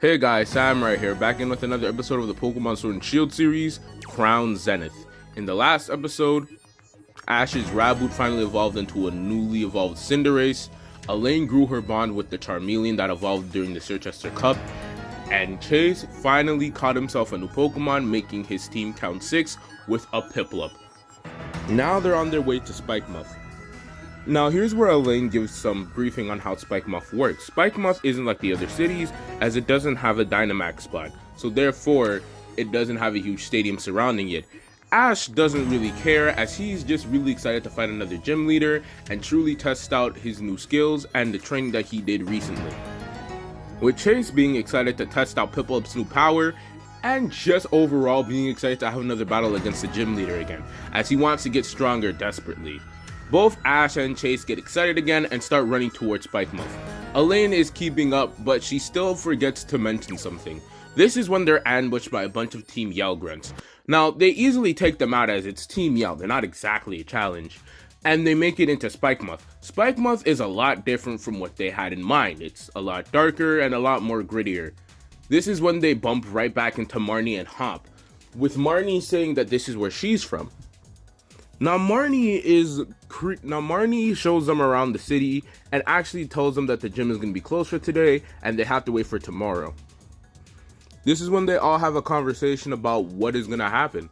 Hey guys, Sam right here, back in with another episode of the Pokemon Sword and Shield series, Crown Zenith. In the last episode, Ash's Raboot finally evolved into a newly evolved Cinderace, Elane grew her bond with the Charmeleon that evolved during the Chichester Cup, and Chase finally caught himself a new Pokemon, making his team count 6 with a Piplup. Now they're on their way to Spikemuth. Now here's where Elane gives some briefing on how Spikemuth works. Spikemuth isn't like the other cities, as it doesn't have a Dynamax spot, so therefore it doesn't have a huge stadium surrounding it. Ash doesn't really care, as he's just really excited to find another gym leader and truly test out his new skills and the training that he did recently. With Chase being excited to test out Piplup's new power, and just overall being excited to have another battle against the gym leader again, as he wants to get stronger desperately. Both Ash and Chase get excited again and start running towards Spikemuth. Elane is keeping up, but she still forgets to mention something. This is when they're ambushed by a bunch of Team Yell grunts. Now, they easily take them out as it's Team Yell, they're not exactly a challenge. And they make it into Spikemuth. Spikemuth is a lot different from what they had in mind. It's a lot darker and a lot more grittier. This is when they bump right back into Marnie and Hop, with Marnie saying that this is where she's from. Now Marnie shows them around the city and actually tells them that the gym is going to be closed for today and they have to wait for tomorrow. This is when they all have a conversation about what is going to happen.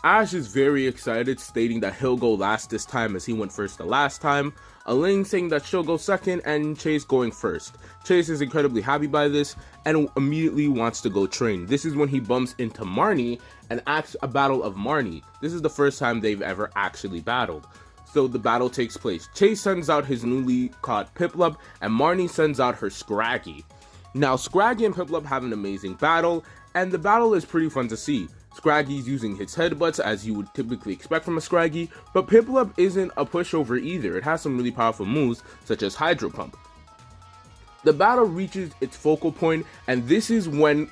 Ash is very excited, stating that he'll go last this time as he went first the last time. Elane saying that she'll go second and Chase going first. Chase is incredibly happy by this and immediately wants to go train. This is when he bumps into Marnie and asks a battle of Marnie. This is the first time they've ever actually battled. So the battle takes place. Chase sends out his newly caught Piplup and Marnie sends out her Scraggy. Now Scraggy and Piplup have an amazing battle and the battle is pretty fun to see. Scraggy's using his headbutts as you would typically expect from a Scraggy, but Piplup isn't a pushover either. It has some really powerful moves such as Hydro Pump. The battle reaches its focal point and this is when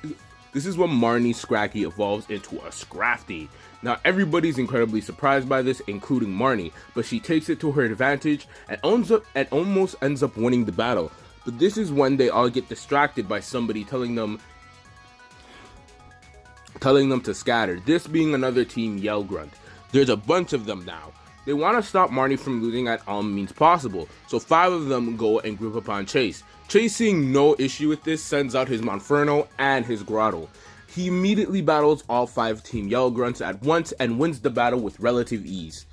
Marnie's Scraggy evolves into a Scrafty. Now everybody's incredibly surprised by this, including Marnie, but she takes it to her advantage and almost ends up winning the battle. But this is when they all get distracted by somebody telling them to scatter, this being another Team Yell grunt. There's a bunch of them now. They want to stop Marnie from losing at all means possible, so 5 of them go and group up on Chase. Chase, seeing no issue with this, sends out his Monferno and his Grottle. He immediately battles all 5 Team Yell grunts at once and wins the battle with relative ease.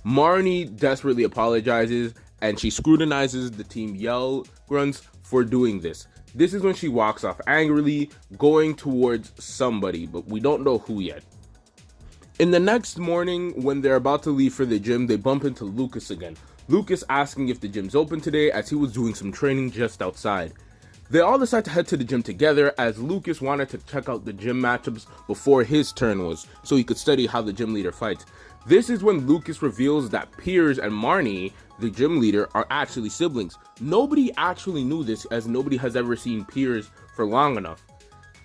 Marnie desperately apologizes and she scrutinizes the Team Yell grunts for doing this. This is when she walks off angrily, going towards somebody, but we don't know who yet. In the next morning, when they're about to leave for the gym, they bump into Lucas again. Lucas asking if the gym's open today as he was doing some training just outside. They all decide to head to the gym together as Lucas wanted to check out the gym matchups before his turn was, so he could study how the gym leader fights. This is when Lucas reveals that Piers and Marnie, the gym leader, are actually siblings. Nobody actually knew this as nobody has ever seen Piers for long enough.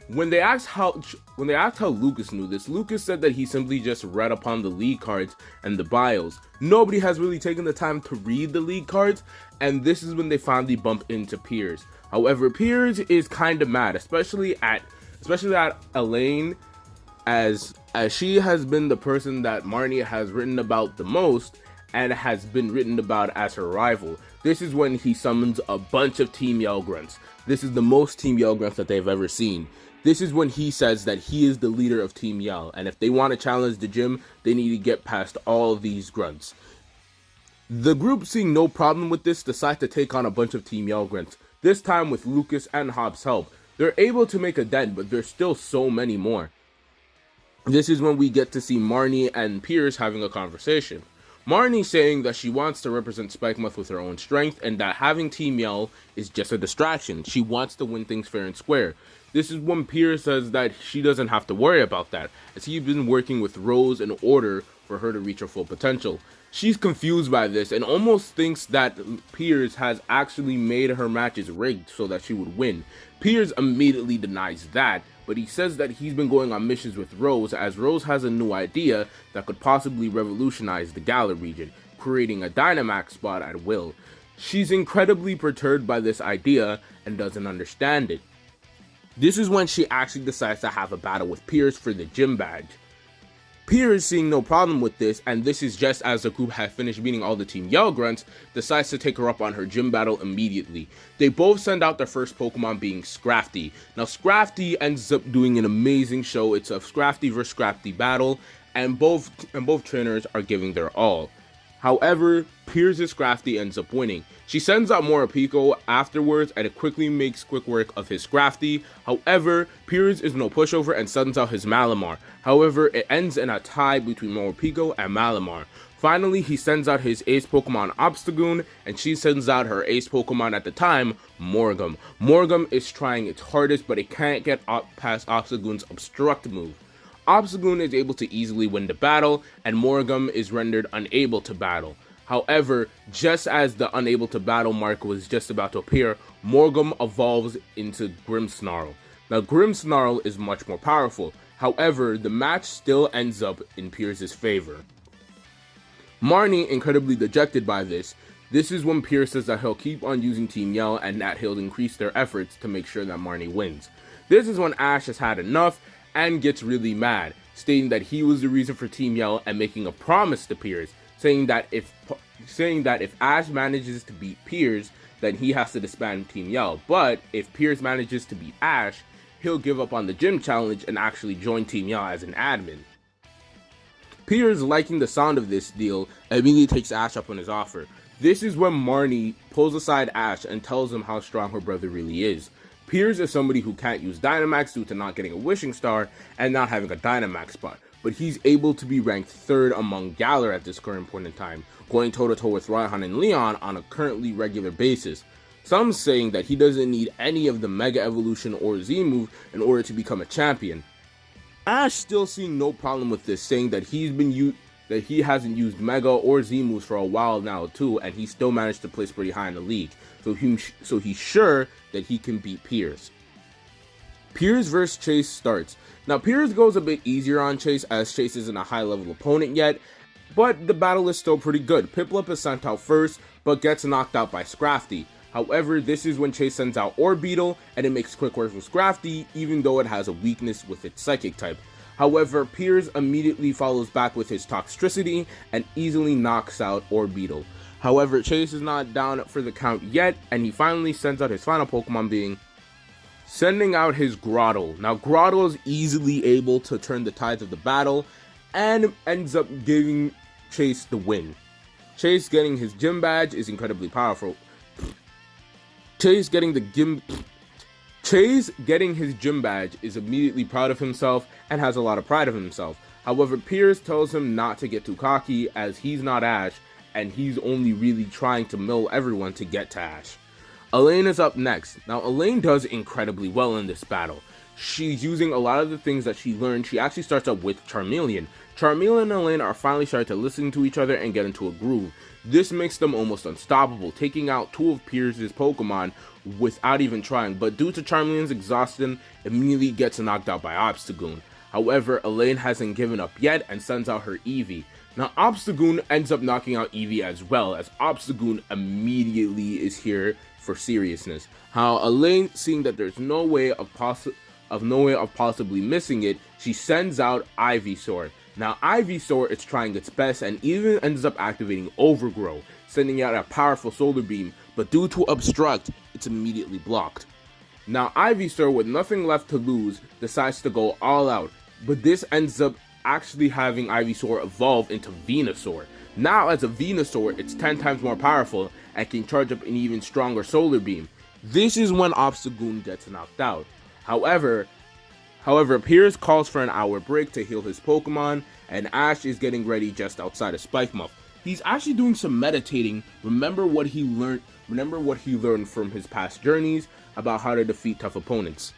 When they asked how Lucas knew this, Lucas said that he simply just read upon the league cards and the bios. Nobody has really taken the time to read the league cards, and this is when they finally bump into Piers. However, Piers is kind of mad, especially at Elane, as she has been the person that Marnie has written about the most and has been written about as her rival. This is when he summons a bunch of Team Yell grunts. This is the most Team Yell grunts that they've ever seen. This is when he says that he is the leader of Team Yell, and if they want to challenge the gym, they need to get past all of these grunts. The group, seeing no problem with this, decide to take on a bunch of Team Yell grunts. This time with Lucas and Hop's help. They're able to make a dent, but there's still so many more. This is when we get to see Marnie and Piers having a conversation. Marnie saying that she wants to represent Spikemuth with her own strength and that having Team Yell is just a distraction. She wants to win things fair and square. This is when Piers says that she doesn't have to worry about that, as he's been working with Rose in order for her to reach her full potential. She's confused by this and almost thinks that Piers has actually made her matches rigged so that she would win. Piers immediately denies that, but he says that he's been going on missions with Rose as Rose has a new idea that could possibly revolutionize the Galar region, creating a Dynamax spot at will. She's incredibly perturbed by this idea and doesn't understand it. This is when she actually decides to have a battle with Pierce for the gym badge. Pierce, seeing no problem with this, and this is just as the group had finished beating all the Team Yell grunts, decides to take her up on her gym battle immediately. They both send out their first Pokemon, being Scrafty. Now Scrafty ends up doing an amazing show. It's a Scrafty versus Scrafty battle, and both trainers are giving their all. However, Pierce's Scrafty ends up winning. She sends out Morpeko afterwards, and it quickly makes quick work of his Scrafty. However, Pierce is no pushover and sends out his Malamar. However, it ends in a tie between Morpeko and Malamar. Finally, he sends out his ace Pokemon Obstagoon, and she sends out her ace Pokemon at the time, Morgum. Morgum is trying its hardest, but it can't get past Obstagoon's Obstruct move. Obstagoon is able to easily win the battle, and Morgum is rendered unable to battle. However, just as the unable to battle mark was just about to appear, Morgum evolves into Grimmsnarl. Now Grimmsnarl is much more powerful. However, the match still ends up in Pierce's favor. Marnie, incredibly dejected by this is when Pierce says that he'll keep on using Team Yell and that he'll increase their efforts to make sure that Marnie wins. This is when Ash has had enough and gets really mad, stating that he was the reason for Team Yell and making a promise to Pierce, saying that if Ash manages to beat Pierce, then he has to disband Team Yell. But if Pierce manages to beat Ash, he'll give up on the gym challenge and actually join Team Yell as an admin. Pierce, liking the sound of this deal, immediately takes Ash up on his offer. This is when Marnie pulls aside Ash and tells him how strong her brother really is. Pierce is somebody who can't use Dynamax due to not getting a Wishing Star and not having a Dynamax spot, but he's able to be ranked 3rd among Galar at this current point in time, going toe-to-toe with Raihan and Leon on a currently regular basis. Some saying that he doesn't need any of the Mega Evolution or Z move in order to become a champion. Ash still seeing no problem with this, saying that he hasn't used Mega or Z moves for a while now too, and he still managed to place pretty high in the league. So he's sure that he can beat Pierce. Pierce vs Chase starts. Now Pierce goes a bit easier on Chase, as Chase isn't a high level opponent yet, but the battle is still pretty good. Piplup is sent out first, but gets knocked out by Scrafty. However, this is when Chase sends out Orbeetle, and it makes quick work with Scrafty, even though it has a weakness with its Psychic type. However, Pierce immediately follows back with his Toxtricity and easily knocks out Orbeetle. However, Chase is not down for the count yet, and he finally sends out his final Pokemon, sending out his Grottle. Now Grottle is easily able to turn the tides of the battle and ends up giving Chase the win. Chase getting his gym badge is incredibly powerful. Chase getting his gym badge is immediately proud of himself and has a lot of pride of himself. However, Pierce tells him not to get too cocky, as he's not Ash and he's only really trying to mill everyone to get to Ash. Elane is up next. Now Elane does incredibly well in this battle. She's using a lot of the things that she learned. She actually starts up with Charmeleon. Charmeleon and Elane are finally starting to listen to each other and get into a groove. This makes them almost unstoppable, taking out 2 of Pierce's Pokemon without even trying, but due to Charmeleon's exhaustion, immediately gets knocked out by Obstagoon. However, Elane hasn't given up yet and sends out her Eevee. Now Obstagoon ends up knocking out Eevee as well, as Obstagoon immediately is here for seriousness. How Elane, seeing that there's no way of possibly missing it, she sends out Ivysaur. Now Ivysaur is trying its best and even ends up activating Overgrow, sending out a powerful Solar Beam, but due to Obstruct, it's immediately blocked. Now Ivysaur, with nothing left to lose, decides to go all out, but this ends up actually having Ivysaur evolve into Venusaur. Now as a Venusaur, it's 10 times more powerful and can charge up an even stronger Solar Beam. This is when Obstagoon gets knocked out. However, Pierce calls for an hour break to heal his Pokemon, and Ash is getting ready just outside of Spikemuth. He's actually doing some meditating. Remember what he learned from his past journeys about how to defeat tough opponents.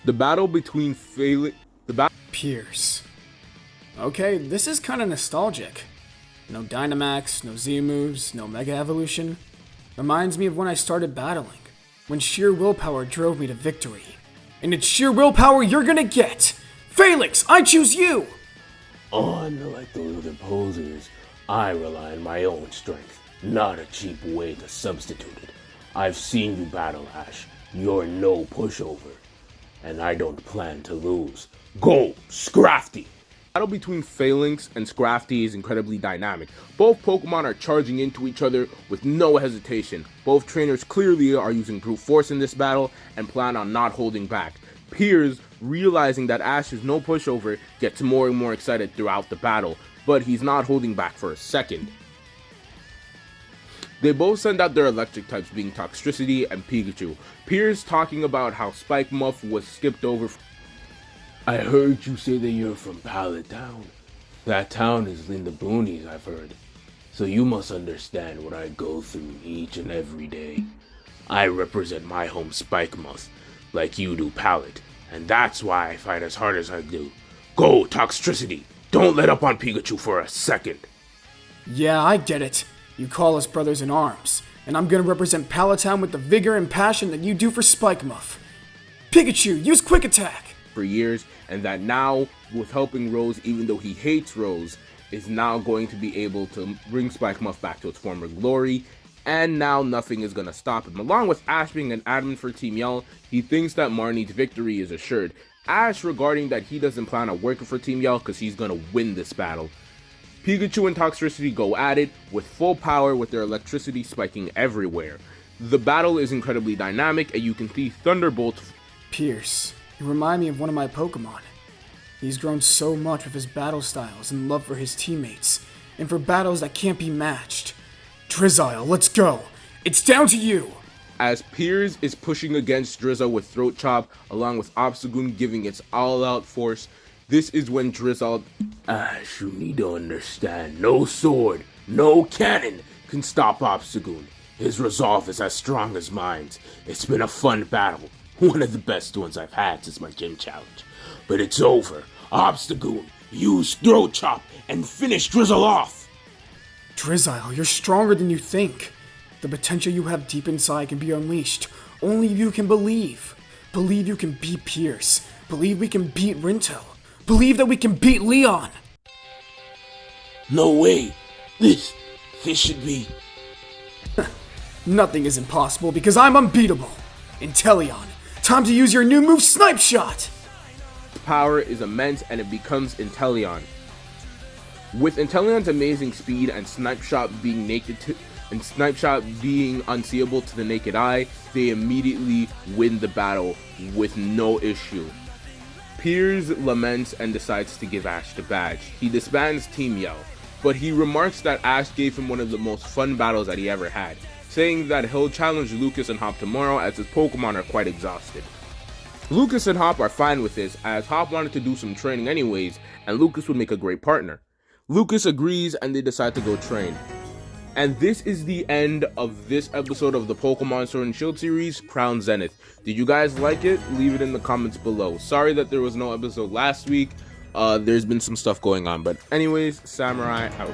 The battle between Pierce. Okay, this is kind of nostalgic. No Dynamax, no Z moves, no Mega Evolution. Reminds me of when I started battling, when sheer willpower drove me to victory. And it's sheer willpower you're gonna get! Felix, I choose you! Unlike those other posers, I rely on my own strength, not a cheap way to substitute it. I've seen you battle, Ash. You're no pushover, and I don't plan to lose. Go, Scrafty! Battle between Phalanx and Scrafty is incredibly dynamic. Both Pokemon are charging into each other with no hesitation. Both trainers clearly are using brute force in this battle and plan on not holding back. Piers, realizing that Ash is no pushover, gets more and more excited throughout the battle, but he's not holding back for a second. They both send out their electric types, being Toxtricity and Pikachu. Piers talking about how Spike Muff was skipped over. I heard you say that you're from Pallet Town. That town is in the boonies, I've heard. So you must understand what I go through each and every day. I represent my home Spike Muff, like you do Pallet, and that's why I fight as hard as I do. Go, Toxtricity! Don't let up on Pikachu for a second! Yeah, I get it. You call us brothers in arms, and I'm gonna represent Pallet Town with the vigor and passion that you do for Spike Muff. Pikachu, use Quick Attack! For years, and that now, with helping Rose, even though he hates Rose, is now going to be able to bring Spike Muff back to its former glory, and now nothing is going to stop him. Along with Ash being an admin for Team Yell, he thinks that Marnie's victory is assured. Ash regarding that he doesn't plan on working for Team Yell because he's going to win this battle. Pikachu and Toxtricity go at it with full power with their electricity spiking everywhere. The battle is incredibly dynamic, and you can see Thunderbolts. Pierce, you remind me of one of my Pokemon. He's grown so much with his battle styles and love for his teammates, and for battles that can't be matched. Drizzile, let's go! It's down to you! As Piers is pushing against Drizzile with Throat Chop, along with Obstagoon giving its all-out force, this is when Drizzile... Ash, you need to understand, no sword, no cannon can stop Obstagoon. His resolve is as strong as mine's. It's been a fun battle. One of the best ones I've had since my gym challenge. But it's over. Obstagoon, use Throat Chop and finish Drizzile off! Drizzile, you're stronger than you think. The potential you have deep inside can be unleashed. Only you can believe. Believe you can beat Pierce. Believe we can beat Rinto. Believe that we can beat Leon. No way. This should be... Nothing is impossible because I'm unbeatable. Inteleon, time to use your new move, Snipe Shot! Power is immense and it becomes Inteleon. With Inteleon's amazing speed and Snipe Shot being unseeable to the naked eye, they immediately win the battle with no issue. Piers laments and decides to give Ash the badge. He disbands Team Yell, but he remarks that Ash gave him one of the most fun battles that he ever had, saying that he'll challenge Lucas and Hop tomorrow as his Pokemon are quite exhausted. Lucas and Hop are fine with this, as Hop wanted to do some training anyways, and Lucas would make a great partner. Lucas agrees and they decide to go train. And this is the end of this episode of the Pokemon Sword and Shield series, Crown Zenith. Did you guys like it? Leave it in the comments below. Sorry that there was no episode last week. There's been some stuff going on, but anyways, Samurai out.